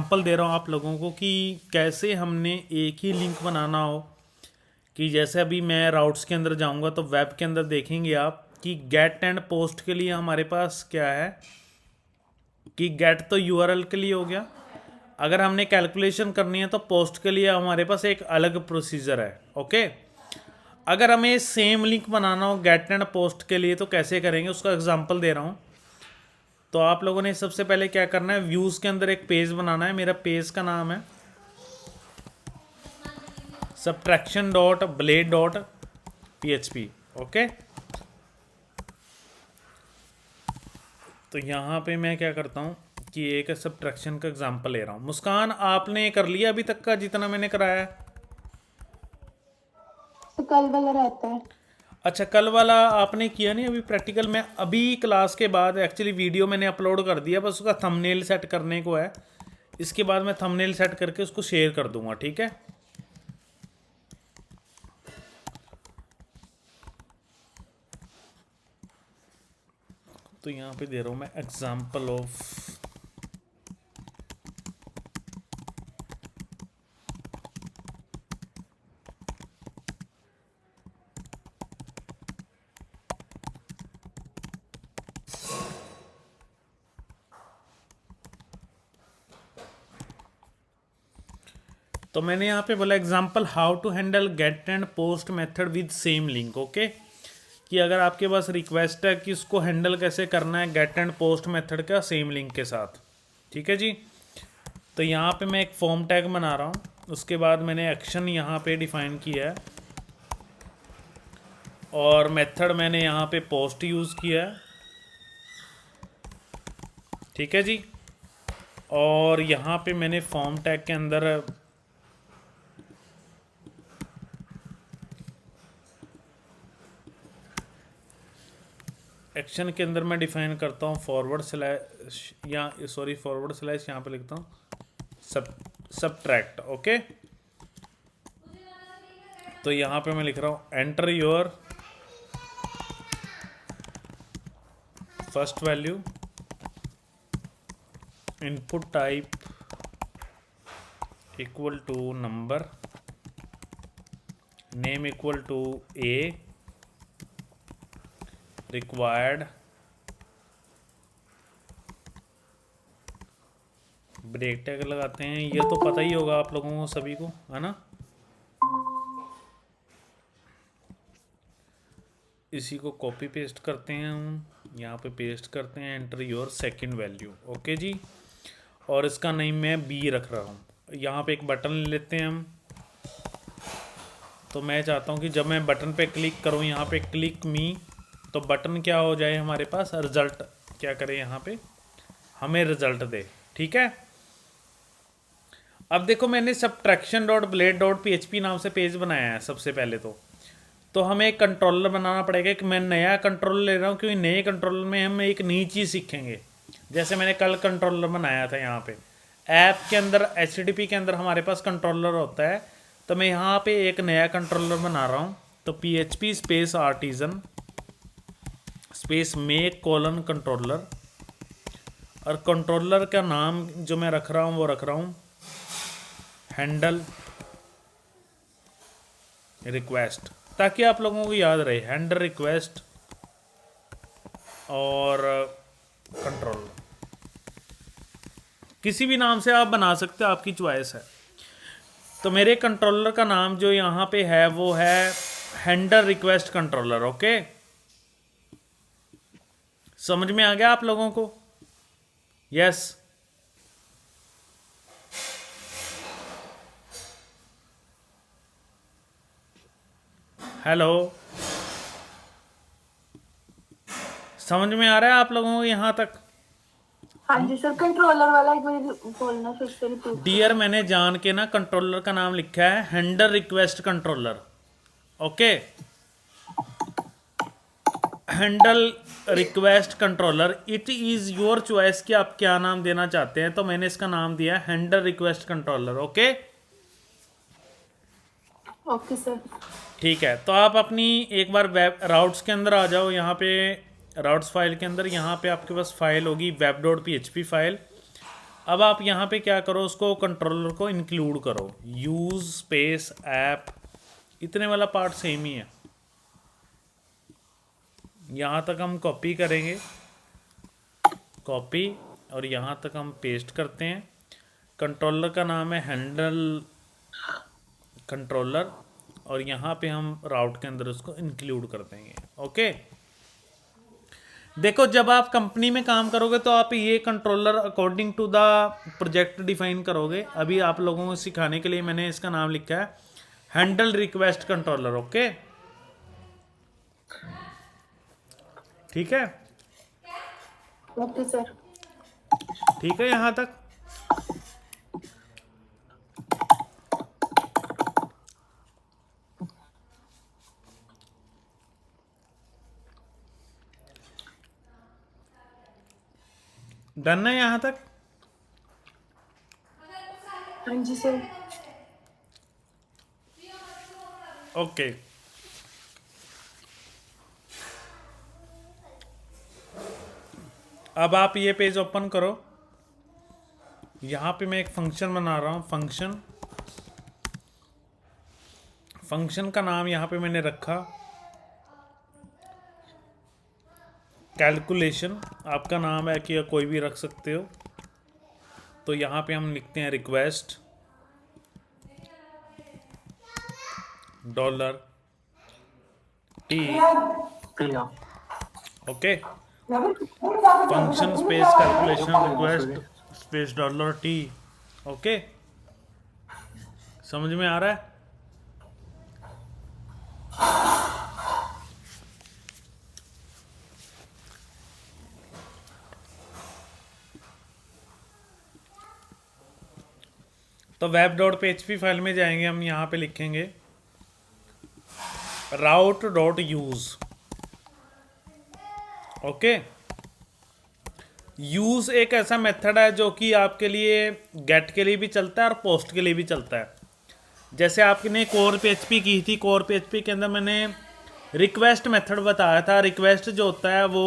Example दे रहा हूँ आप लोगों को कि कैसे हमने एक ही लिंक बनाना हो। कि जैसे अभी मैं राउट्स के अंदर जाऊँगा तो वेब के अंदर देखेंगे आप कि गेट एंड पोस्ट के लिए हमारे पास क्या है कि गेट तो यूआरएल के लिए हो गया। अगर हमने कैलकुलेशन करनी है तो पोस्ट के लिए हमारे पास एक अलग प्रोसीजर है। ओके, अगर हमें सेम लिंक बनाना हो गेट एंड पोस्ट के लिए तो कैसे करेंगे, उसका एग्जांपल दे रहा हूँ। तो आप लोगों ने सबसे पहले क्या करना है, व्यूज़ के अंदर एक पेज बनाना है। मेरा पेज का नाम है subtraction.blade.php। ओके, तो यहाँ पे मैं क्या करता हूँ कि एक सब्ट्रैक्शन का एग्जांपल ले रहा हूँ। मुस्कान, आपने कर लिया अभी तक का जितना मैंने कराया है? तो कल वाला रहता है। अच्छा, कल वाला आपने किया नहीं अभी प्रैक्टिकल में? अभी क्लास के बाद एक्चुअली वीडियो मैंने अपलोड कर दिया, बस उसका थंबनेल सेट करने को है। इसके बाद मैं थंबनेल सेट करके उसको शेयर कर दूंगा, ठीक है? तो यहाँ पे दे रहा हूँ मैं एग्जाम्पल ऑफ तो मैंने यहाँ पे बोला example how to handle get and post method with same link. Okay, कि अगर आपके पास रिक्वेस्ट है कि उसको हैंडल कैसे करना है गेट एंड पोस्ट मेथड का सेम लिंक के साथ, ठीक है जी। तो यहाँ पे मैं एक फॉर्म टैग बना रहा हूँ, उसके बाद मैंने एक्शन यहाँ पे डिफाइन किया है और मेथड मैंने यहाँ पे पोस्ट यूज़ किया है, ठीक है जी। और यहाँ पे मैंने फॉर्म टैग के अंदर एक्शन के अंदर मैं डिफाइन करता हूँ फॉरवर्ड स्लैश या सॉरी फॉरवर्ड स्लैश यहाँ पे लिखता हूँ सबट्रैक्ट। ओके, तो यहाँ पे मैं लिख रहा हूँ enter your first value, input type equal to number, name equal to A, required break tag लगाते हैं। ये तो पता ही होगा आप लोगों को सभी को, है ना? इसी को कॉपी पेस्ट करते हैं हम, यहाँ पे पेस्ट करते हैं enter your second value. Okay जी, और इसका नेम मैं बी रख रहा हूँ। यहाँ पे एक बटन ले लेते हैं हम। तो मैं चाहता हूँ कि जब मैं बटन पे क्लिक करूँ यहाँ पे क्लिक मी, तो बटन क्या हो जाए हमारे पास, रिजल्ट क्या करे यहाँ पे हमें रिजल्ट दे, ठीक है। अब देखो मैंने subtraction.blade.php नाम से पेज बनाया है सबसे पहले। तो हमें एक कंट्रोलर बनाना पड़ेगा कि मैं नया कंट्रोलर ले रहा हूँ, क्योंकि नए कंट्रोलर में हम एक नई चीज़ सीखेंगे। जैसे मैंने कल कंट्रोलर बनाया था, यहाँ पे ऐप के अंदर HTTP के अंदर हमारे पास कंट्रोलर होता है, तो मैं यहाँ पे एक नया कंट्रोलर बना रहा हूँ। तो PHP space artisan space make colon controller, और कंट्रोलर का नाम जो मैं रख रहा हूँ वो रख रहा हूँ हैंडल रिक्वेस्ट, ताकि आप लोगों को याद रहे हैंडल रिक्वेस्ट और कंट्रोल। किसी भी नाम से आप बना सकते हो, आपकी चॉइस है। तो मेरे कंट्रोलर का नाम जो यहाँ पे है वो है हैंडल रिक्वेस्ट कंट्रोलर। ओके, समझ में आ गया आप लोगों को? यस, हेलो, समझ में आ रहा है आप लोगों को यहाँ तक? हाँ जी सर, कंट्रोलर वाला एक बार बोलना फिर से रिपीट। डियर, मैंने जान के ना कंट्रोलर का नाम लिखा है handle request controller. Okay, handle request controller, it is your choice कि आप क्या नाम देना चाहते हैं। तो मैंने इसका नाम दिया handle request controller. Okay, okay sir. ठीक है। तो आप अपनी एक बार वेब राउट्स के अंदर आ जाओ, यहाँ पे राउट्स फाइल के अंदर, यहाँ पे आपके पास फाइल होगी web.php फाइल। अब आप यहाँ पे क्या करो, उसको कंट्रोलर को इंक्लूड करो, यूज स्पेस ऐप, इतने वाला पार्ट सेम ही है। यहाँ तक हम कॉपी करेंगे, कॉपी, और यहाँ तक हम पेस्ट करते हैं। कंट्रोलर का नाम है हैंडल कंट्रोलर, और यहाँ पे हम राउट के अंदर उसको इंक्लूड कर देंगे। ओके, देखो जब आप कंपनी में काम करोगे तो आप ये controller according to the project define करोगे। अभी आप लोगों को सिखाने के लिए मैंने इसका नाम लिखा है हैंडल रिक्वेस्ट कंट्रोलर। ओके, ठीक है, ओके सर। ठीक है यहाँ तक। डन है यहाँ तक। हाँ जी सर। ओके, अब आप ये पेज ओपन करो। यहाँ पे मैं एक फंक्शन बना रहा हूँ, फंक्शन का नाम यहाँ पे मैंने रखा कैलकुलेशन। आपका नाम है कि कोई भी रख सकते हो। तो यहाँ पे हम लिखते हैं request $T। Okay, function space calculation request space $T। Okay, समझ में आ रहा है। तो web.php फाइल में जाएंगे, हम यहाँ पे लिखेंगे route.use। ओके, यूज एक ऐसा मेथड है जो कि आपके लिए गेट के लिए भी चलता है और पोस्ट के लिए भी चलता है। जैसे आपने कोर PHP की थी, कोर PHP के अंदर मैंने रिक्वेस्ट मेथड बताया था। रिक्वेस्ट जो होता है वो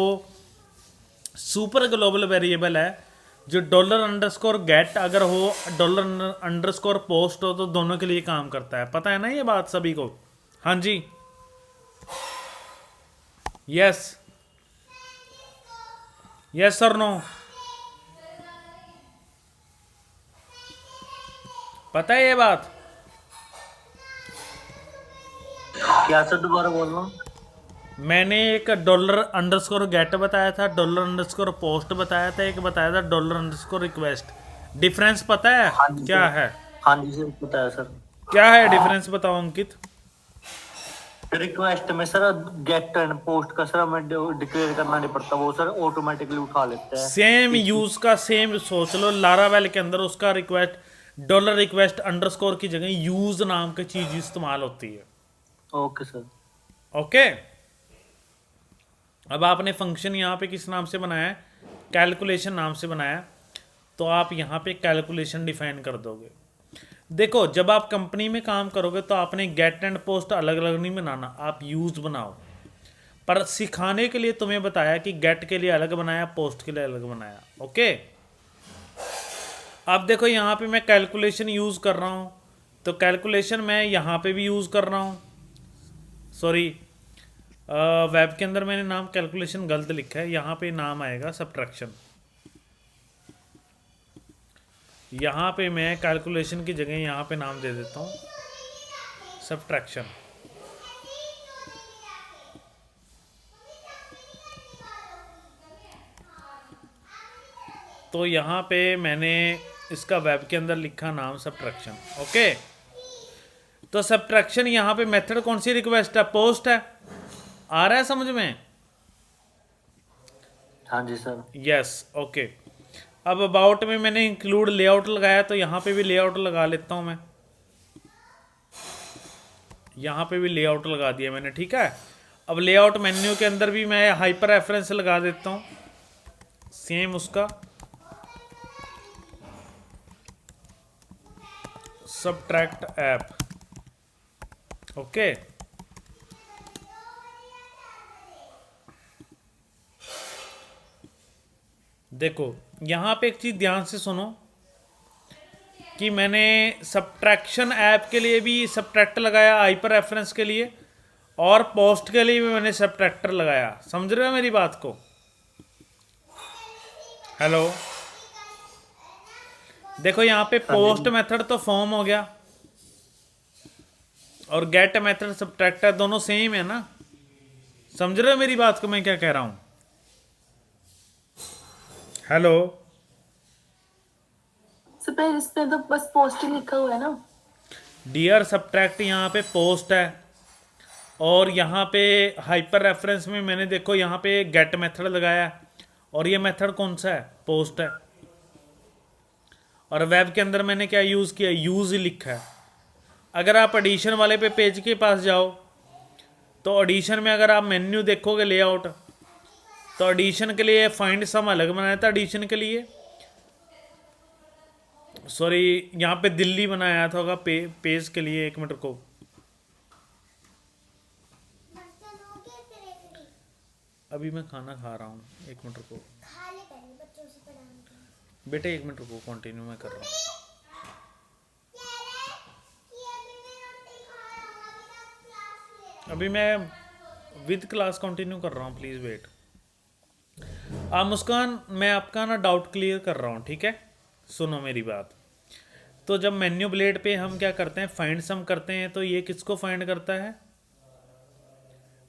सुपर ग्लोबल वेरिएबल है, जो $_गेट अगर हो, $_पोस्ट हो, तो दोनों के लिए काम करता है। पता है ना ये बात सभी को? हाँ जी, यस, यस सर, नो, पता है ये बात? क्या सर, दोबारा बोलना। मैंने एक $_गेट बताया था, $_पोस्ट बताया था, एक बताया था $_रिक्वेस्ट। डिफरेंस पता है हाँ जी क्या सर। है? हाँ जी सर, पता है सर। क्या है डिफरेंस, बताओ अंकित। रिक्वेस्ट में सर गेट एंड पोस्ट का सर हमें डिक्लेयर करना नहीं पड़ता, वो सर ऑटोमेटिकली उठा लेते हैं। सेम यूज का सेम सोच लो, लारावेल के अंदर उसका रिक्वेस्ट $_ की जगह यूज नाम की चीज इस्तेमाल होती है। Okay sir. ओके, अब आपने फंक्शन यहाँ पे किस नाम से बनाया है? कैलकुलेशन नाम से बनाया। तो आप यहाँ पे कैलकुलेशन डिफाइन कर दोगे। देखो जब आप कंपनी में काम करोगे तो आपने गेट एंड पोस्ट अलग अलग नहीं बनाना, आप यूज बनाओ। पर सिखाने के लिए तुम्हें बताया कि गेट के लिए अलग बनाया, पोस्ट के लिए अलग बनाया। ओके, अब देखो यहाँ पे मैं कैलकुलेशन यूज कर रहा हूँ, तो कैलकुलेशन मैं यहाँ पे भी यूज कर रहा हूँ। सॉरी, वेब के अंदर मैंने नाम कैलकुलेशन गलत लिखा है, यहाँ पे नाम आएगा सब्ट्रैक्शन। यहाँ पे मैं कैलकुलेशन की जगह यहाँ पे नाम दे देता हूँ सब्ट्रैक्शन। तो यहाँ पे मैंने इसका वेब के अंदर लिखा नाम सब्ट्रैक्शन। ओके, तो सब्ट्रैक्शन यहाँ पे मेथड कौन सी रिक्वेस्ट है? पोस्ट है। आ रहा है समझ में? हाँ जी सर। Yes, okay. अब अबाउट में मैंने इंक्लूड लेआउट लगाया, तो यहाँ पे भी लेआउट लगा लेता हूँ मैं। यहाँ पे भी लेआउट लगा दिया मैंने, ठीक है। अब लेआउट मेन्यू के अंदर भी मैं हाइपर रेफरेंस लगा देता हूँ, सेम उसका सब्ट्रैक्ट ऐप। ओके, देखो यहाँ पे एक चीज ध्यान से सुनो, कि मैंने सब्ट्रैक्शन ऐप के लिए भी सब्ट्रैक्ट लगाया हाइपर रेफरेंस के लिए, और पोस्ट के लिए भी मैंने सब्ट्रैक्टर लगाया। समझ रहे हो मेरी बात को? हेलो, देखो यहाँ पे हाँ जी। पोस्ट मेथड तो फॉर्म हो गया और गेट मेथड सब्ट्रैक्टर दोनों सेम है ना। समझ रहे हो मेरी बात को मैं क्या कह रहा हूँ? हेलो, सर इस पे तो बस पोस्ट ही लिखा हुआ है ना। डियर सब्ट्रैक्ट यहाँ पे पोस्ट है, और यहाँ पे हाइपर रेफरेंस में मैंने देखो यहाँ पे गेट मेथड लगाया है, और ये मेथड कौन सा है? पोस्ट है। और वेब के अंदर मैंने क्या यूज़ किया? यूज़ लिखा है। अगर आप एडिशन वाले पे पेज के पास जाओ तो एडिशन में अगर आप मेन्यू देखोगे लेआउट, तो एडिशन के लिए फाइंड सम अलग बनाया था। एडिशन के लिए सॉरी यहाँ पे दिल्ली बनाया था होगा पेज के लिए। एक मिनट को, अभी मैं खाना खा रहा हूँ, एक मिनट को बेटे, एक मिनट को कंटिन्यू मैं कर रहा हूँ। अभी मैं विद क्लास कंटिन्यू कर रहा हूँ, प्लीज़ वेट। मुस्कान, मैं आपका ना डाउट क्लियर कर रहा हूँ, ठीक है? सुनो मेरी बात। तो जब मेन्यू ब्लेड पे हम क्या करते हैं? फाइंड सम करते हैं, तो ये किसको फाइंड करता है?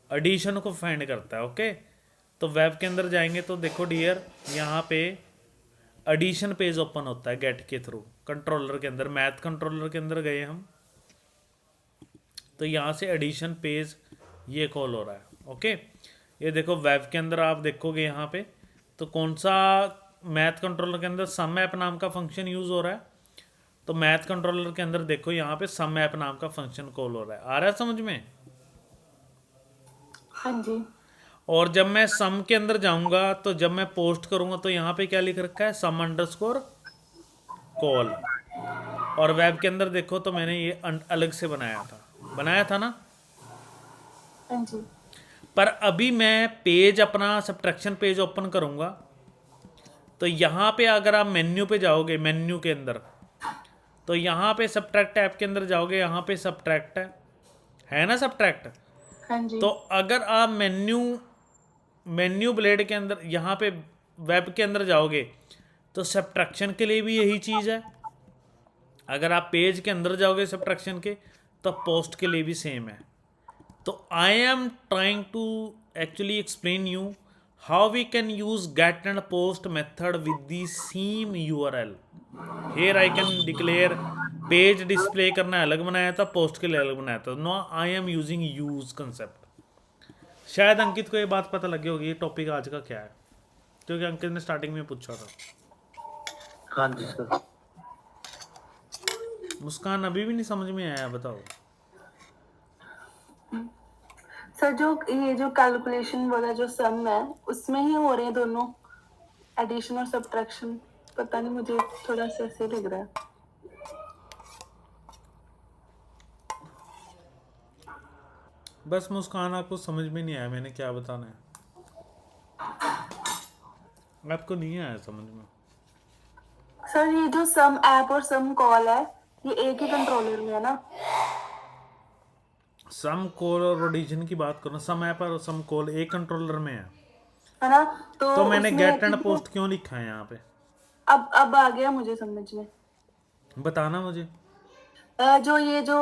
एडिशन को फाइंड करता है। ओके, तो वेब के अंदर जाएंगे तो देखो डियर, यहाँ पे एडिशन पेज ओपन होता है गेट के थ्रू। कंट्रोलर के अंदर, मैथ कंट्रोलर के अंदर गए हम, तो यहाँ से एडिशन पेज ये कॉल हो रहा है। ओके, ये देखो वेब के अंदर आप देखोगे यहाँ पे, तो कौन सा मैथ कंट्रोलर के अंदर सम ऐप नाम का फंक्शन यूज़ हो रहा है। तो मैथ कंट्रोलर के अंदर देखो यहाँ पे सम ऐप नाम का फंक्शन कॉल हो रहा है। आ रहा है समझ में? हाँ जी। और जब मैं सम के अंदर जाऊंगा तो जब मैं पोस्ट करूंगा तो यहाँ पे क्या लिख रखा है? सम अंडरस्कोर कॉल। और वेब के अंदर देखो तो मैंने ये अलग से बनाया था ना। हाँ जी। पर अभी मैं पेज अपना सब्ट्रैक्शन पेज ओपन करूंगा, तो यहाँ पे अगर आप मेन्यू पे जाओगे, मेन्यू के अंदर, तो यहाँ पे सब्ट्रैक्ट ऐप के अंदर जाओगे, यहाँ पे सब्ट्रैक्ट है ना सब्ट्रैक्ट। हाँ जी। तो अगर आप मेन्यू ब्लेड के अंदर यहाँ पे वेब के अंदर जाओगे तो सब्ट्रैक्शन के लिए भी यही चीज़ है। अगर आप पेज के अंदर जाओगे सब्ट्रैक्शन के, तो पोस्ट के लिए भी सेम है। तो I am trying to actually explain you how we can use get and post method with the same URL। Here I can declare page display करना अलग बनाया था, पोस्ट के लिए अलग बनाया था। No, I am using use concept. शायद अंकित को ये बात पता लगी होगी ये टॉपिक आज का क्या है, क्योंकि अंकित ने स्टार्टिंग में पूछा था। हाँ जी सर। मुस्कान अभी भी नहीं समझ में आया, बताओ। सर जो ये जो कैलकुलेशन वाला जो सम है उसमें ही हो रहे हैं दोनों, एडिशन और सब्ट्रैक्शन। पता नहीं, मुझे थोड़ा सा ऐसे लग रहा है। बस मुस्कान, आपको समझ में नहीं आया मैंने क्या बताना है? आपको नहीं आया समझ में? सर ये जो सम ऐप और सम कॉल है ये एक ही कंट्रोलर में है ना? सम कॉल और एडिशन की बात करो, सम ऐप और सम कॉल एक कंट्रोलर में है ना? तो मैंने उसमें गेट एंड पोस्ट क्यों लिखा है यहाँ पे? अब आ गया मुझे समझ में। बताना मुझे। जो ये जो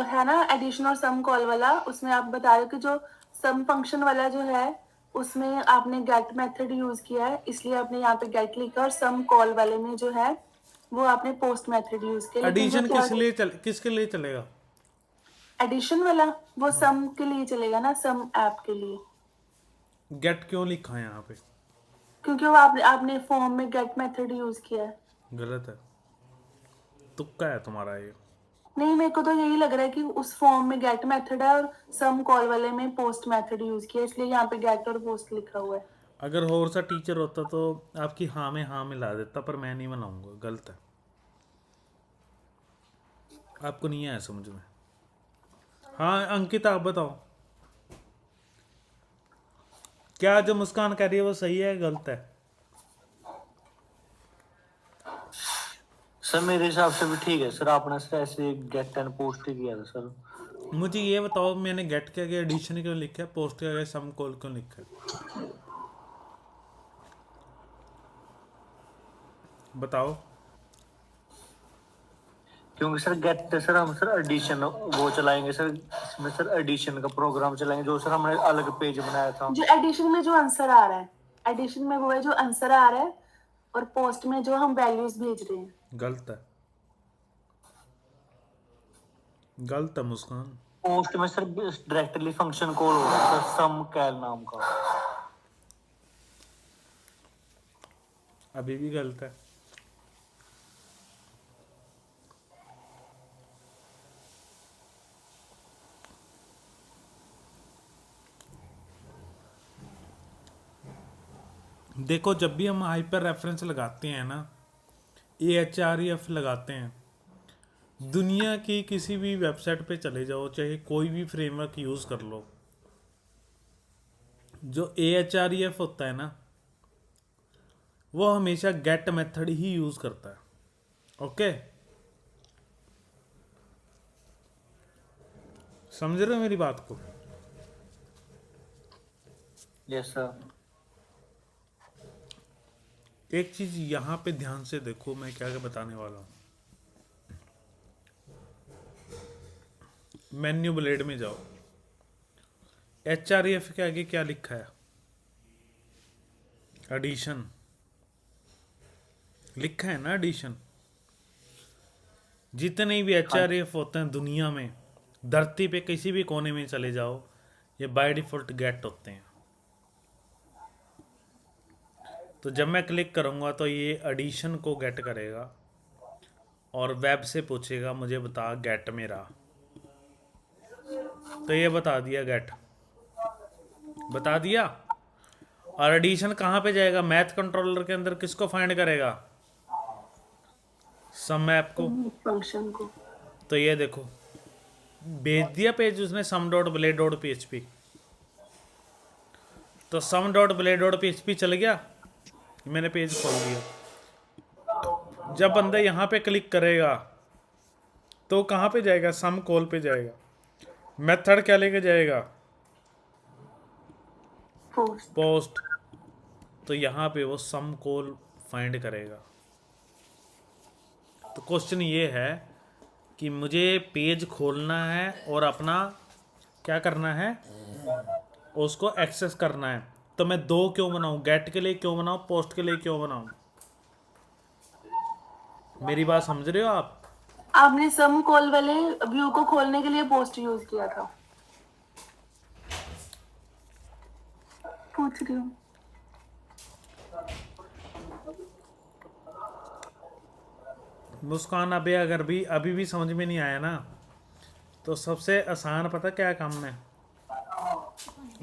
है ना एडिशन और सम कॉल वाला, उसमें आप बता रहे हो कि जो सम फंक्शन वाला जो है उसमें आपने गेट मेथड यूज किया है, इसलिए आपने यहाँ पे गेट लिखा, और सम कॉल वाले में जो है वो आपने पोस्ट मेथड यूज किया। एडिशन किसके लिए चलेगा? एडिशन वाला वो सम के लिए चलेगा ना, सम ऐप के लिए। गेट क्यों लिखा है यहाँ पे? क्योंकि वो आपने फॉर्म में गेट मेथड यूज किया है। गलत है, तुक्का है तुम्हारा ये। नहीं, मेरे को तो यही लग रहा है कि उस फॉर्म में गेट मेथड है और सम कॉल वाले में पोस्ट मेथड यूज किया, इसलिए यहाँ पे गेट और पोस्ट लिखा हुआ है। अगर और सा टीचर होता तो आपकी हाँ में हाँ मिला देता, पर मैं नहीं बनाऊंगा, गलत है। आपको नहीं आया समझ में? हाँ अंकित, आप बताओ, क्या जो मुस्कान कह रही है वो सही है गलत है? सर मेरे हिसाब से भी ठीक है सर, आपने सर ऐसे गेट एंड पोस्ट ही किया था सर। मुझे ये बताओ, मैंने गेट के आगे एडिशन क्यों लिखा है, पोस्ट के आगे सम कॉल क्यों लिखा है, बताओ। क्योंकि सर गेट सर हम सर एडिशन वो चलाएंगे सर, इसमें सर एडिशन का प्रोग्राम चलाएंगे जो सर हमने अलग पेज बनाया था। जो एडिशन में जो आंसर आ रहा है, एडिशन में वो है जो आंसर आ रहा है, और पोस्ट में जो हम वैल्यूज भेज रहे हैं। गलत है, गलत है मुस्कान। पोस्ट में सर डायरेक्टली फंक्शन कॉल हो रहा है सर, सम कैल नाम का। अभी भी गलत है। देखो, जब भी हम हाइपर रेफरेंस लगाते हैं ना, AHREF लगाते हैं, दुनिया की किसी भी वेबसाइट पे चले जाओ, चाहे कोई भी फ्रेमवर्क यूज़ कर लो, जो AHREF होता है ना, वो हमेशा गेट मेथड ही यूज़ करता है। ओके, समझ रहे हो मेरी बात को? Yes sir. एक चीज़ यहाँ पे ध्यान से देखो, मैं क्या क्या बताने वाला हूँ। मेन्यू ब्लेड में जाओ, HREF के आगे क्या लिखा है, एडिशन लिखा है ना, एडिशन। जितने भी HREF होते हैं दुनिया में, धरती पे किसी भी कोने में चले जाओ, ये बाय डिफॉल्ट गेट होते हैं। तो जब मैं क्लिक करूँगा तो ये एडिशन को गेट करेगा और वेब से पूछेगा मुझे बता गेट मेरा, तो ये बता दिया, गेट बता दिया। और एडिशन कहाँ पे जाएगा, मैथ कंट्रोलर के अंदर किसको फाइंड करेगा, सम मैप को, फंक्शन को। तो ये देखो भेज दिया पेज उसने, सम डॉट ब्लेड डॉट PHP, तो सम डॉट ब्लेड डॉट PHP चल गया, मैंने पेज खोल दिया। जब बंदा यहाँ पे क्लिक करेगा तो कहाँ पे जाएगा, सम कॉल पे जाएगा, मेथड क्या लेके जाएगा, पोस्ट, तो यहाँ पे वो सम कॉल फाइंड करेगा। तो क्वेश्चन ये है कि मुझे पेज खोलना है और अपना क्या करना है, उसको एक्सेस करना है, तो मैं दो क्यों बनाऊं, गेट के लिए क्यों बनाऊं, पोस्ट के लिए क्यों बनाऊं? मेरी बात समझ रहे हो आप? आपने सम कॉल वाले व्यू को खोलने के लिए पोस्ट यूज किया था, पूछ रही हूँ। मुस्कान, अभी भी समझ में नहीं आया ना, तो सबसे आसान पता क्या काम है,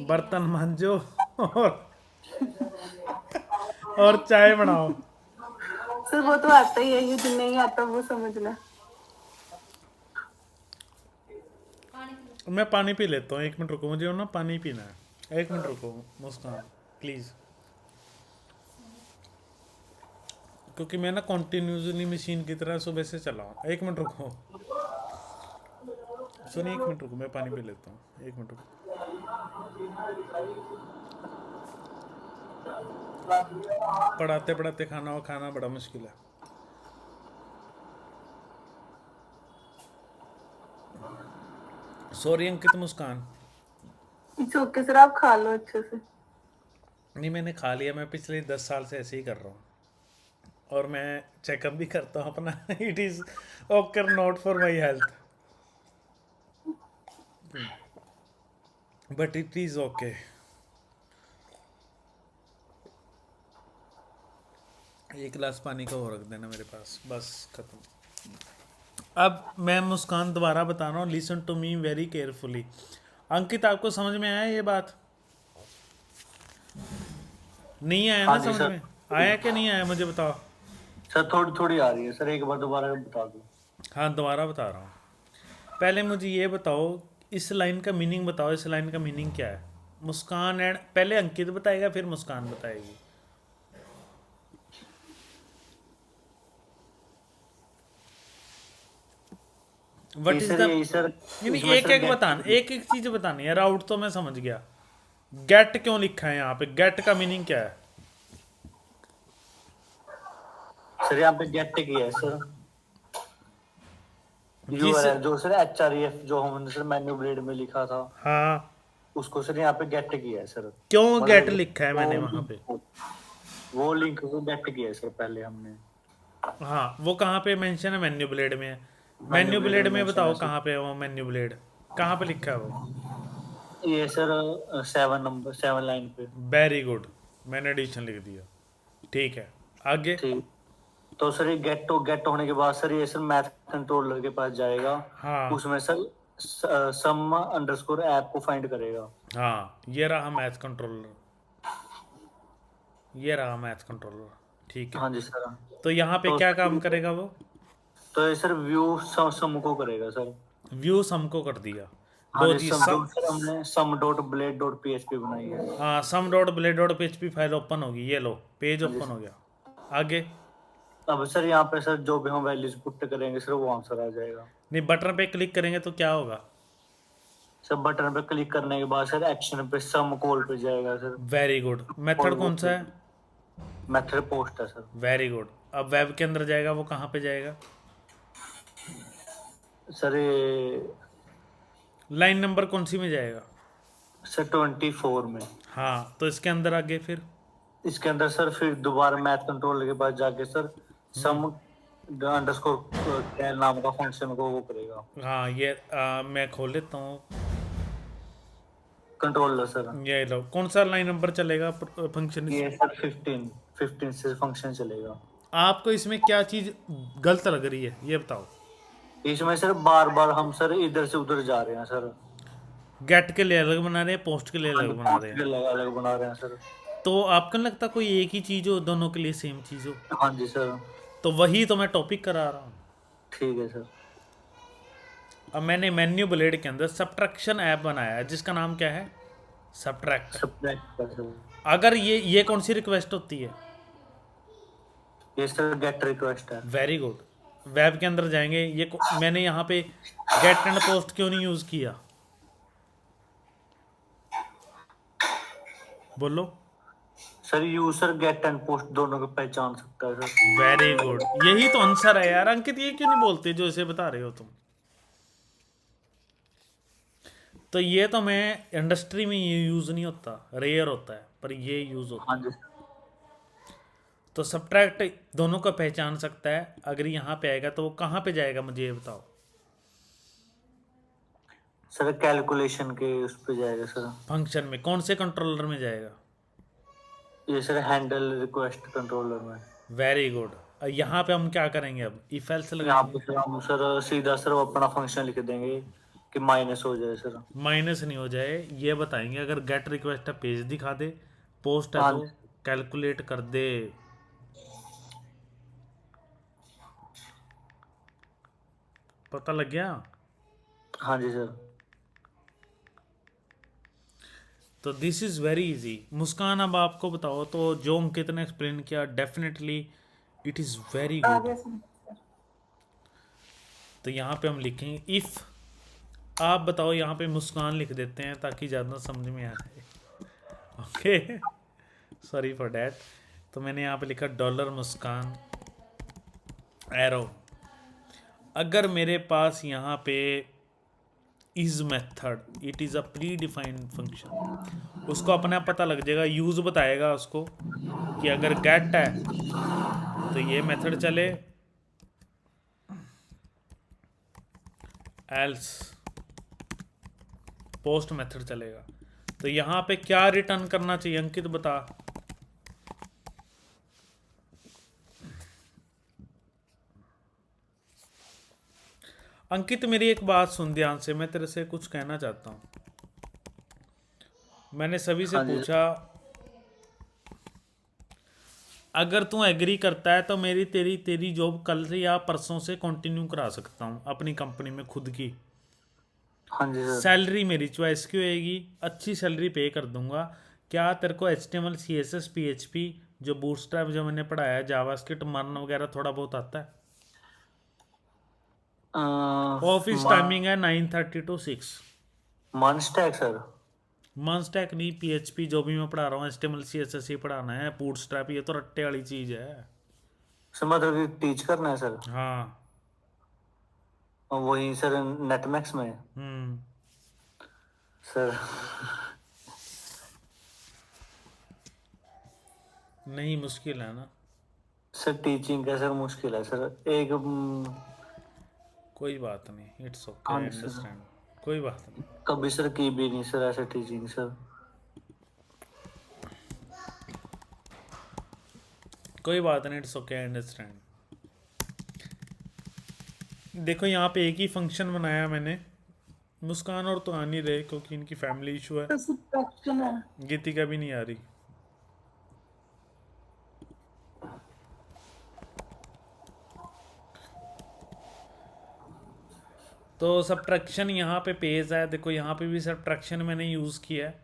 बर्तन मांजो और चाय बनाओ। सर वो तो आता ही है, ये जो नहीं आता वो समझना। मैं पानी पी लेता हूँ, 1 मिनट रुको, मुझे ना पानी पीना है, 1 मिनट रुको मुस्कान प्लीज़, क्योंकि मैं ना कॉन्टिन्यूसली मशीन की तरह सुबह से चला हूँ। 1 मिनट रुको, सुनिए, 1 मिनट रुको, मैं पानी पी लेता हूँ, 1 मिनट रुको। पढ़ाते पढ़ाते खाना बड़ा मुश्किल है। Sorry Ankit, Muskan. It's okay sir, आप खा लो अच्छे से। नहीं, मैंने खा लिया, मैं पिछले 10 साल से ऐसे ही कर रहा हूँ, और मैं चेकअप भी करता हूँ अपना। It is okay not for my health, but it is okay. एक गिलास पानी का और रख देना मेरे पास, बस खत्म। अब मैं मुस्कान दोबारा बता रहा हूँ, listen to me very carefully. Ankit, आपको समझ में आया ये बात? नहीं आया ना हाँ जी समझ सर। में? आया कि नहीं आया मुझे बताओ। सर थोड़ी थोड़ी आ रही है सर, एक बार दोबारा बता दो। हाँ, दोबारा बता रहा हूँ। पहले मुझे ये बताओ, इस लाइन का मीनिंग बताओ, इस लाइन का मीनिंग क्या है? मुस्कान एंड पहले अंकित बताएगा, फिर मुस्कान बताएगी। व्हाट ये इज सर द, यही सर यानी इसमें एक सर एक गेट बताना, एक एक चीज बतानी है। राउट तो मैं समझ गया, गेट क्यों लिखा है यहाँ पे, गेट का मीनिंग क्या है? सर यहाँ पे गेट किया है सर जिस, यूआरएल जो सर HREF जो हमने सर मेन्यू ब्लेड में लिखा था हाँ, उसको सर यहाँ पे गेट किया है सर। क्यों गेट मतलब लिखा है मैंने वहां पे? वो लिंक को गेट किया है सर पहले हमने हाँ, वो कहाँ पे मेंशन है? मेन्यू ब्लेड में है। मेन्यू मेन्यू ब्लेड ब्लेड में में मेंशन है बताओ सर। कहाँ पे है वो मेन्यू ब्लेड, कहाँ पे लिखा है वो? ये सर 7 लाइन पे। वेरी गुड, मैंने एडिशन लिख दिया। ठीक है, आगे। ठीक। तो सर ये गेट होने के बाद सर ये सर मैथ कंट्रोलर के पास जाएगा। हाँ उसमें सर सम अंडरस्कोर ऐप को फाइंड करेगा। हाँ, ये रहा मैथ कंट्रोलर, ये रहा मैथ कंट्रोलर। ठीक है, हाँ जी सर। तो यहाँ पे तो क्या काम करेगा वो? तो ये सर व्यू सम को करेगा सर। व्यू सम को कर दिया। हाँ लो जी जी, सम सम, डॉट सर हमने सम डॉट ब्लेड डॉट PHP बनाई है। हाँ, सम dot blade dot PHP file open होगी, ये लो पेज हाँ जी ओपन सर। हो गया। आगे। अब सर यहाँ पे सर जो भी हम वैल्यूज पुट करेंगे सर वो आंसर आ जाएगा। नहीं, बटन पे क्लिक करेंगे तो क्या होगा? सर बटन पे क्लिक करने के बाद सर एक्शन पे सम कॉल पे जाएगा सर। Very good. और मेथड वो कौन सा है? मेथड पोस्ट है सर। Very good. अब वेब के अंदर जाएगा, वो कहाँ पे जाएगा? सर ये लाइन नंबर कौन सी में जाएगा? सर 24 में। हाँ, तो इसके अंदर आगे फिर? इसके अंदर सर फिर दोबारा मैथ कंट्रोलर के पास जाके सर सम अंडरस्कोर कैल नाम का फंक्शन को वो करेगा हाँ, ये मैं खोल लेता हूँ। Controller sir. ये लो, कौन सा लाइन नंबर चलेगा फंक्शन ये इसमें? सर 15 से फंक्शन चलेगा। आपको इसमें क्या चीज़ गलत लग रही है ये बताओ? इसमें सर बार बार हम सर इधर से उधर जा रहे हैं सर। गेट के लिए अलग बना रहे हैं, पोस्ट के लिए अलग बना रहे हैं। अलग अलग बना रहे हैं सर। तो आपको नहीं लगता कोई एक ही चीज़ हो, दोनों के लिए सेम चीज़ हो? हाँ जी सर। तो वही तो मैं टॉपिक करा रहा हूँ। ठीक है सर। अब मैंने मेन्यू ब्लेड के अंदर सब्ट्रैक्शन ऐप बनाया है जिसका नाम क्या है? सब्ट्रैक्ट। सब्ट्रैक्ट कर सर। अगर ये कौन सी रिक्वेस्ट होती है? ये सर गेट रिक्वेस्ट है। Very good. वेब के अंदर जाएंगे, मैंने यहाँ पे गेट एंड पोस्ट क्यों नहीं यूज़ किया? बोलो। Sir user get and post दोनों को पहचान सकता है सर। वेरी गुड, यही तो आंसर है यार। अंकित ये क्यों नहीं बोलते जो इसे बता रहे हो तुम? तो ये तो मैं इंडस्ट्री में ये यूज़ नहीं होता, रेयर होता है, पर ये यूज़ होता है। हाँ जी तो सब्ट्रैक्ट दोनों को पहचान सकता है। अगर यहाँ पे आएगा तो वो कहाँ पे जाएगा, मुझे ये बताओ? सर कैलकुलेशन के उस पे जाएगा सर। फंक्शन में कौन से कंट्रोलर में जाएगा? ये सर हैंडल रिक्वेस्ट कंट्रोलर में। Very good. यहाँ पे हम क्या करेंगे अब? इफ एल्स यहाँ लगाएंगे। पे सर हम सर सीधा सर वो अपना फंक्शन लिख देंगे कि माइनस हो जाए सर। माइनस नहीं हो जाए ये बताएंगे। अगर गेट रिक्वेस्ट है पेज दिखा दे, पोस्ट है हाँ तो कैलकुलेट कर दे। पता लग गया? हाँ जी सर। तो दिस इज़ वेरी इजी। मुस्कान, अब आपको बताओ तो जो अंकित ने एक्सप्लेन किया, definitely it is very good. आगे से तो यहाँ पे हम लिखेंगे इफ़, आप बताओ यहाँ पे मुस्कान लिख देते हैं ताकि ज़्यादा समझ में आ जाए। Okay, sorry for that. तो मैंने यहाँ पे लिखा डॉलर मुस्कान एरो। अगर मेरे पास यहाँ पे is method, it is a pre defined function, उसको अपना पता लग जाएगा, यूज़ बताएगा उसको कि अगर गेट है तो ये मेथड चले, एल्स पोस्ट मेथड चलेगा। तो यहाँ पे क्या रिटर्न करना चाहिए अंकित बता? अंकित मेरी एक बात सुन ध्यान से, मैं तेरे से कुछ कहना चाहता हूँ। मैंने सभी से हाँ जी। पूछा, अगर तू एग्री करता है तो मेरी तेरी जॉब कल से या परसों से कंटिन्यू करा सकता हूँ अपनी कंपनी में खुद की। हाँ जी सर। सैलरी मेरी चॉइस की होएगी, अच्छी सैलरी पे कर दूंगा। क्या तेरे को HTML CSS PHP जो बूटस्ट्रैप जो मैंने पढ़ाया है, जावास्क्रिप्ट मर्न वगैरह थोड़ा बहुत आता है? ऑफिस टाइमिंग है 9:30 to 6। मान स्टैक सर। मंस्टैक नहीं, PHP जो भी मैं पढ़ा रहा हूँ, HTML CSS ही पढ़ाना है। बूटस्ट्रैप ये तो रट्टे वाली चीज है। सर मतलब कि टीच करना है सर। हाँ। वही सर नेटमैक्स में। सर नहीं मुश्किल है ना। सर टीचिंग का सर मुश्किल है सर। एक कोई बात नहीं, इट्स ओके, हाँ आई सर। अंडरस्टैंड। कोई बात नहीं, कभी सर की भी नहीं सर ऐसे टीचिंग सर। कोई बात नहीं, इट्स ओके, आई अंडरस्टैंड। देखो यहाँ पे एक ही फंक्शन बनाया मैंने। मुस्कान और तो आ नहीं रहे क्योंकि इनकी फैमिली इशू है। तो सब्ट्रैक्शन है। गीतिका भी नहीं आ रही। तो सब्ट्रैक्शन यहाँ पे पेज है, देखो यहाँ पे भी सब्ट्रैक्शन मैंने यूज़ किया है,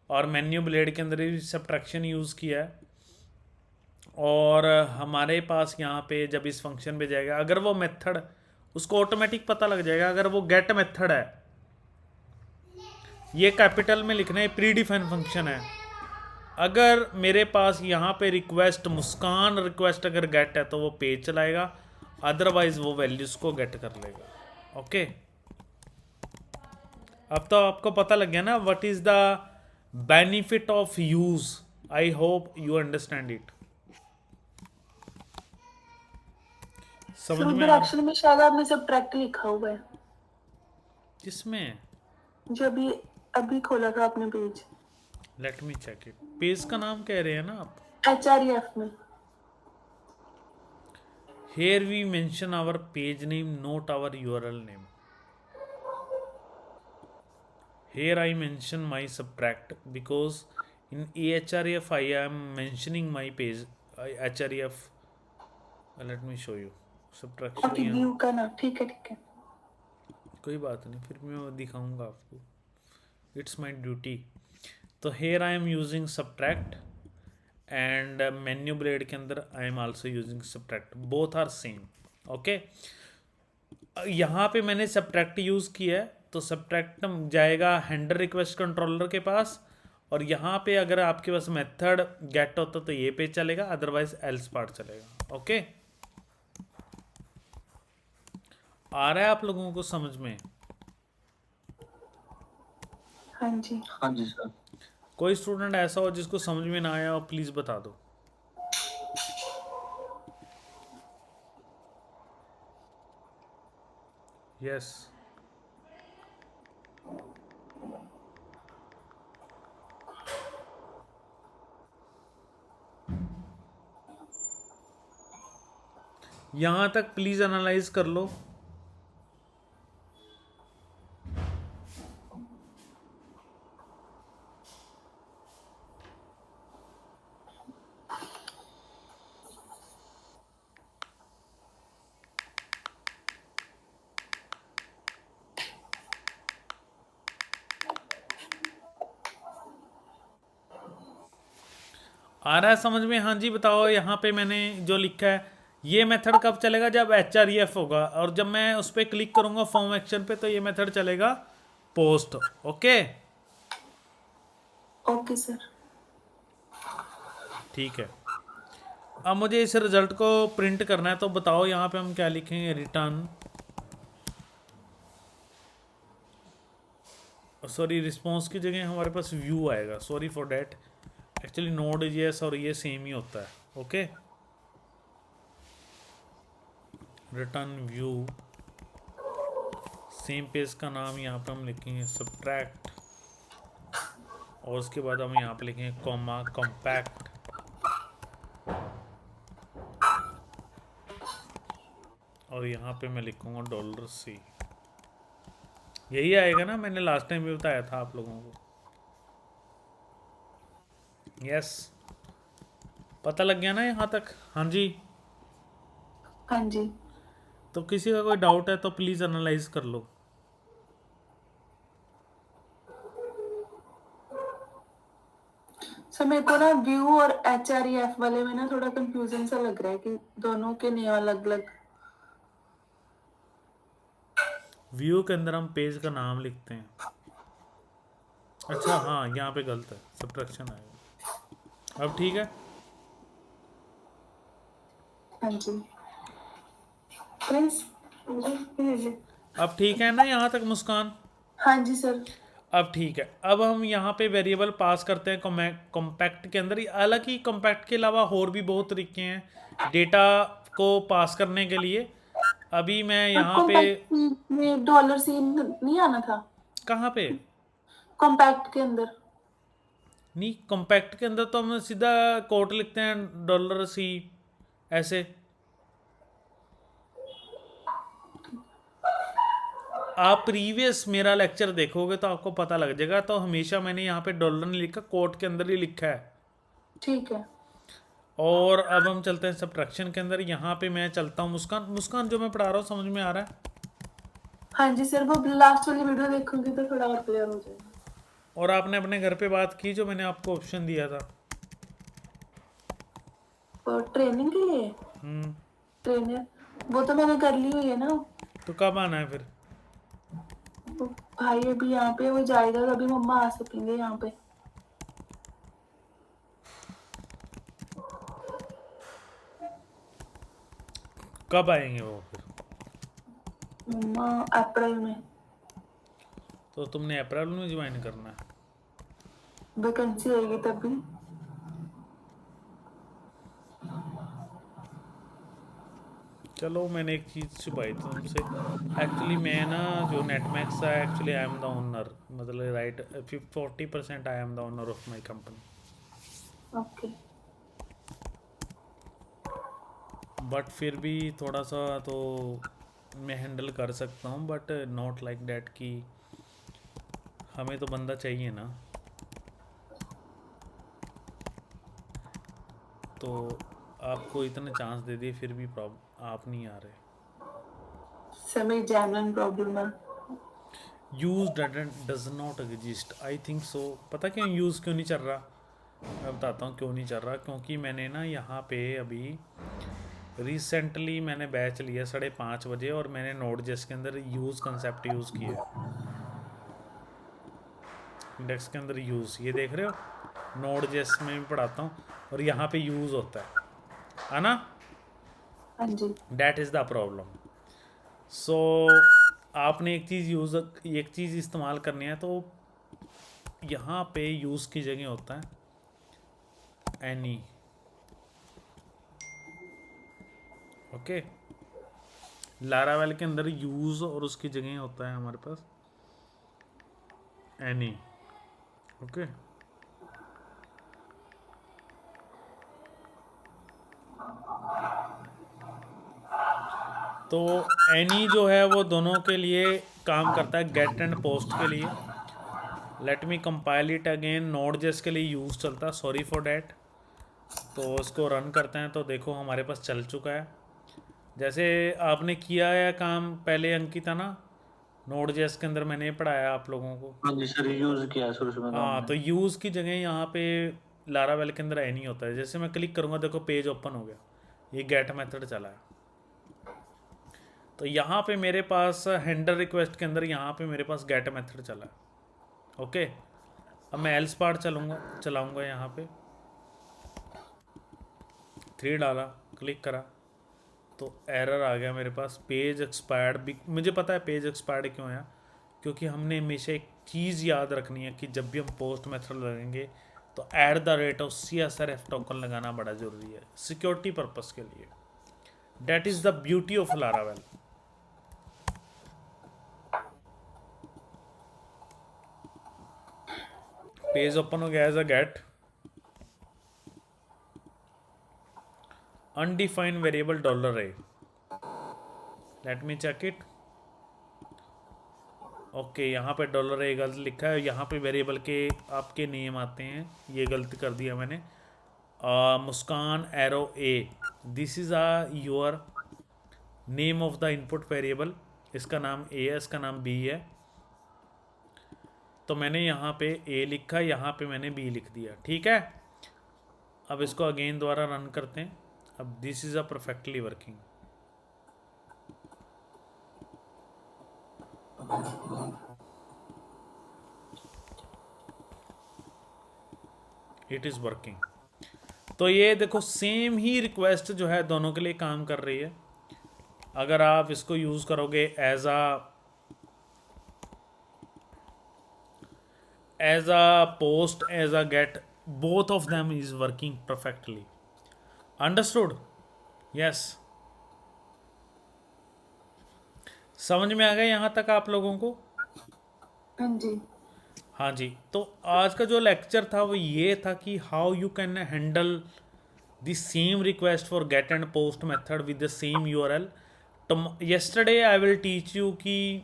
और मेन्यू ब्लेड के अंदर भी सब्ट्रैक्शन यूज़ किया है। और हमारे पास यहाँ पे जब इस फंक्शन पे जाएगा, अगर वो मेथड, उसको ऑटोमेटिक पता लग जाएगा अगर वो गेट मेथड है, ये कैपिटल में लिखना है, प्री डिफाइन फंक्शन है। अगर मेरे पास यहाँ पे रिक्वेस्ट मुस्कान रिक्वेस्ट अगर गेट है तो वो पेज चलाएगा, अदरवाइज वो वैल्यूज को गेट कर लेगा। ओके, अब तो आपको पता लग गया ना what is the benefit of use. I hope you understand it. समझ में सब्ट्रैक्शन में शायद आपने सब्ट्रैक्ट लिखा हुआ है, किसमें? जो अभी खोला था आपने page. Let me check it. Page का नाम कह रहे हैं ना आप? HREF में। Here we mention our page name, not our URL name. Here I mention my subtract because in ahref I am mentioning my page href. Let me show you subtraction आपकी यहाँ। व्यू का नाम, ठीक है। कोई बात नहीं, फिर मैं दिखाऊंगा आपको, इट्स माई ड्यूटी। तो here I am using subtract and menu blade के अंदर I am also using subtract, both are same. Okay, यहाँ पे मैंने सब्ट्रैक्ट यूज़ किया है, तो सब्ट्रैक्ट जाएगा हैंडल रिक्वेस्ट कंट्रोलर के पास, और यहाँ पे अगर आपके पास मेथड गेट होता तो ये पेज चलेगा, अदरवाइज एल्स पार्ट चलेगा। ओके, आ रहा है आप लोगों को समझ में? हाँ जी सर। कोई स्टूडेंट ऐसा हो जिसको समझ में ना आया हो, प्लीज बता दो। यस, यहां तक प्लीज एनालाइज कर लो। आ रहा है समझ में? हाँ जी बताओ। यहाँ पे मैंने जो लिखा है, ये मेथड कब चलेगा? जब HREF होगा, और जब मैं उस पर क्लिक करूंगा फॉर्म एक्शन पे तो ये मेथड चलेगा पोस्ट। Okay okay sir. ठीक है, अब मुझे इस रिजल्ट को प्रिंट करना है, तो बताओ यहाँ पे हम क्या लिखेंगे? रिटर्न, सॉरी रिस्पॉन्स की जगह हमारे पास व्यू आएगा, sorry for that. Actually Node.js और ये सेम ही होता है। Okay, return view, same page का नाम यहाँ पे हम लिखेंगे सब्ट्रैक्ट, और उसके बाद हम यहाँ पे लिखेंगे कॉमा कॉम्पैक्ट, और यहाँ पे मैं लिखूंगा $C। यही आएगा ना? मैंने लास्ट टाइम भी बताया था आप लोगों को। यस, पता लग गया ना यहाँ तक? हाँ जी। हाँ जी। तो किसी का कोई डाउट है तो प्लीज एनालाइज कर लो। सर मेरे को ना व्यू और HREF वाले में ना थोड़ा कंफ्यूजन सा लग रहा है कि दोनों के नेम अलग अलग। व्यू के अंदर हम पेज का नाम लिखते हैं। अच्छा हाँ, यहाँ पे गलत है, सब्ट्रैक्शन आएगा। अब ठीक है। हाँ जी प्रिंस, मुझे भेजिए। अब ठीक है ना यहाँ तक मुस्कान? हाँ जी सर। अब ठीक है। अब हम यहाँ पे वेरिएबल पास करते हैं कॉम्पैक्ट के अंदर। हालांकि कॉम्पैक्ट के अलावा और भी बहुत तरीके हैं डेटा को पास करने के लिए। अभी मैं यहाँ पे कॉम्पैक्ट में डॉलर सी नहीं आना था? कहाँ पे? कॉम्पैक्ट के अंदर नहीं, कॉम्पैक्ट के अंदर तो हम सीधा कोट लिखते हैं $C ऐसे। आप प्रीवियस मेरा लेक्चर देखोगे तो आपको पता लग जाएगा। तो हमेशा मैंने यहाँ पे डॉलर नहीं लिखा, कोट के अंदर ही लिखा है। ठीक है। और अब हम चलते हैं सब्ट्रैक्शन के अंदर। यहाँ पे मैं चलता हूँ। मुस्कान, मुस्कान जो मैं पढ़ा रहा हूँ समझ में आ रहा है? हाँ जी सर, वो लास्ट वाली वीडियो देखूंगी तो थोड़ा और क्लियर हो जाएगा। और आपने अपने घर पे बात की जो मैंने आपको ऑप्शन दिया था? और ट्रेनिंग के लिए ट्रेनर वो तो मैंने कर ली हुई है ना। तो कब आना है फिर? वो भाई अभी यहाँ पे वो जाएगा तभी मम्मा आ सकेंगे यहाँ पे। कब आएंगे वो फिर? मम्मा अप्रैल में। तो तुमने अप्रैल में ज्वाइन करना है? वैकेंसी आएगी तभी। चलो, मैंने एक चीज़ छुपाई थी तुमसे। एक्चुअली मैं ना जो नेटमैक्स है, actually I am the owner, मतलब right 40% I am the owner of my company. Okay. But फिर भी थोड़ा सा तो मैं हैंडल कर सकता हूँ, बट नॉट लाइक डैट कि हमें तो बंदा चाहिए ना। तो आपको इतने चांस दे दिए फिर भी प्रॉब्लम आप नहीं आ रहे। समय जेन्युइन प्रॉब्लम है। Use does not exist, I think so. पता क्यों यूज़ क्यों नहीं चल रहा? मैं बताता हूँ क्यों नहीं चल रहा। क्योंकि मैंने ना यहाँ पे अभी रिसेंटली मैंने बैच लिया 5:30 बजे और मैंने नोड.जेएस के अंदर यूज़ कंसेप्ट यूज़ किया है। इंडेक्स के अंदर यूज़, ये देख रहे हो, नोड.जेएस में भी पढ़ाता हूँ और यहाँ पे यूज़ होता है ना। हाँ जी। That is the problem. So आपने एक चीज़ इस्तेमाल करनी है तो यहाँ पे यूज़ की जगह होता है एनी। ओके, लारावेल के अंदर यूज़ और उसकी जगह होता है हमारे पास एनी। ओके, तो एनी जो है वो दोनों के लिए काम करता है, गेट एंड पोस्ट के लिए। Let me compile it again. Node js के लिए यूज़ चलता है, सॉरी फॉर डैट। तो इसको रन करते हैं तो देखो हमारे पास चल चुका है। जैसे आपने किया है काम पहले अंकिता ना, नोड.जेएस के अंदर मैंने पढ़ाया आप लोगों को। हाँ जी सर, यूज किया शुरू में तो हाँ, हमने। तो यूज़ की जगह यहाँ पे लारावेल के अंदर एनी होता है। जैसे मैं क्लिक करूँगा देखो पेज ओपन हो गया, ये गेट मेथड चला है। तो यहाँ पे मेरे पास हैंडल रिक्वेस्ट के अंदर यहाँ पे मेरे पास गेट मेथड चला है। ओके, अब मैं एल्स पार्ट चलाऊँगा यहाँ पे 3 डाला, क्लिक करा तो एरर आ गया मेरे पास, पेज एक्सपायर्ड भी। मुझे पता है पेज एक्सपायर्ड क्यों आया, क्योंकि हमने हमेशा एक चीज़ याद रखनी है कि जब भी हम पोस्ट मेथड लगाएंगे तो @CSRF टोकन लगाना बड़ा ज़रूरी है सिक्योरिटी पर्पस के लिए। That is the beauty of Laravel. Page open हो गया as a get undefined variable $A। Let me check it. Okay, यहाँ पे $A गलत लिखा है। यहाँ पे वेरिएबल के आपके नेम आते हैं, ये गलती कर दिया मैंने। Muskan arrow A, this is your name of the input variable. इसका नाम ए है, इसका नाम बी है। तो मैंने यहाँ पे ए लिखा, यहाँ पे मैंने बी लिख दिया। ठीक है, अब इसको अगेन दोबारा रन करते हैं। अब this is a perfectly working. It is working. तो ये देखो सेम ही रिक्वेस्ट जो है दोनों के लिए काम कर रही है। अगर आप इसको यूज़ करोगे as a post, as a get, both of them is working perfectly. Understood? Yes, समझ में आ गया यहाँ तक आप लोगों को? हाँ जी। हाँ जी। तो आज का जो लेक्चर था वो ये था कि how you can handle the same request for get and post method with the same URL. yesterday I will teach you कि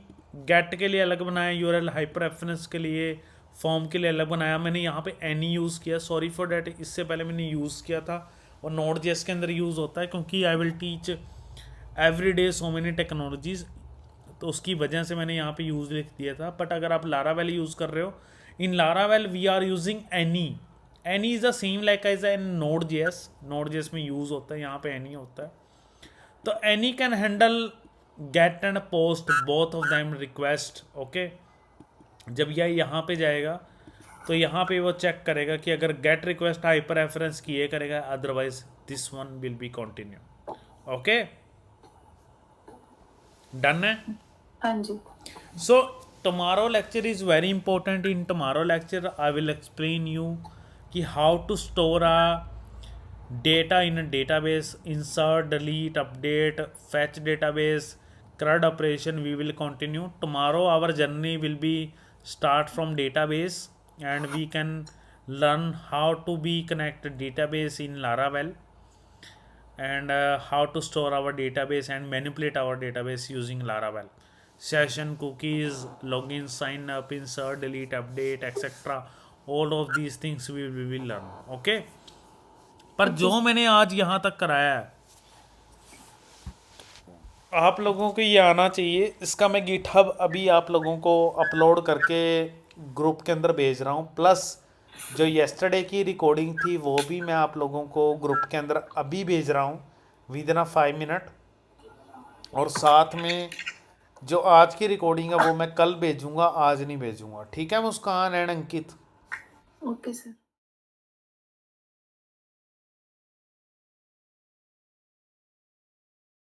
get के लिए अलग बनाया URL, hyper reference के लिए, फॉर्म के लिए अलग बनाया। मैंने यहाँ पे any यूज़ किया, सॉरी फॉर डैट। इससे पहले मैंने यूज़ किया था और Node.js के अंदर यूज़ होता है, क्योंकि I will teach every day so many technologies, तो उसकी वजह से मैंने यहाँ पे यूज़ लिख दिया था। बट अगर आप लारावेल यूज़ कर रहे हो, in Laravel we are using any is the same like as in Node.js में यूज़ होता है, यहाँ पे any होता है। तो any can handle get and post both of them request, okay. जब यह यहाँ पे जाएगा तो यहाँ पे वो चेक करेगा कि अगर get request हाइपर रेफरेंस की ये करेगा, otherwise this one will be continue. Okay, done है? हाँ जी। So tomorrow lecture is very important. In tomorrow lecture I will explain you कि how to store a data in a database, insert, delete, update, fetch database, CRUD operation we will continue. Tomorrow our journey will be start from database, and we can learn how to be connect database in Laravel, and how to store our database and manipulate our database using Laravel. Session, cookies, login, sign up, insert, delete, update, etc. all of these things we will learn, okay? पर जो मैंने आज यहाँ तक कराया है आप लोगों को ये आना चाहिए। इसका मैं गिटहब अभी आप लोगों को अपलोड करके ग्रुप के अंदर भेज रहा हूँ, प्लस जो येस्टरडे की रिकॉर्डिंग थी वो भी मैं आप लोगों को ग्रुप के अंदर अभी भेज रहा हूँ विद इन 5 मिनट। और साथ में जो आज की रिकॉर्डिंग है वो मैं कल भेजूंगा, आज नहीं भेजूंगा। ठीक है मुस्कान एंड अंकित? Okay sir.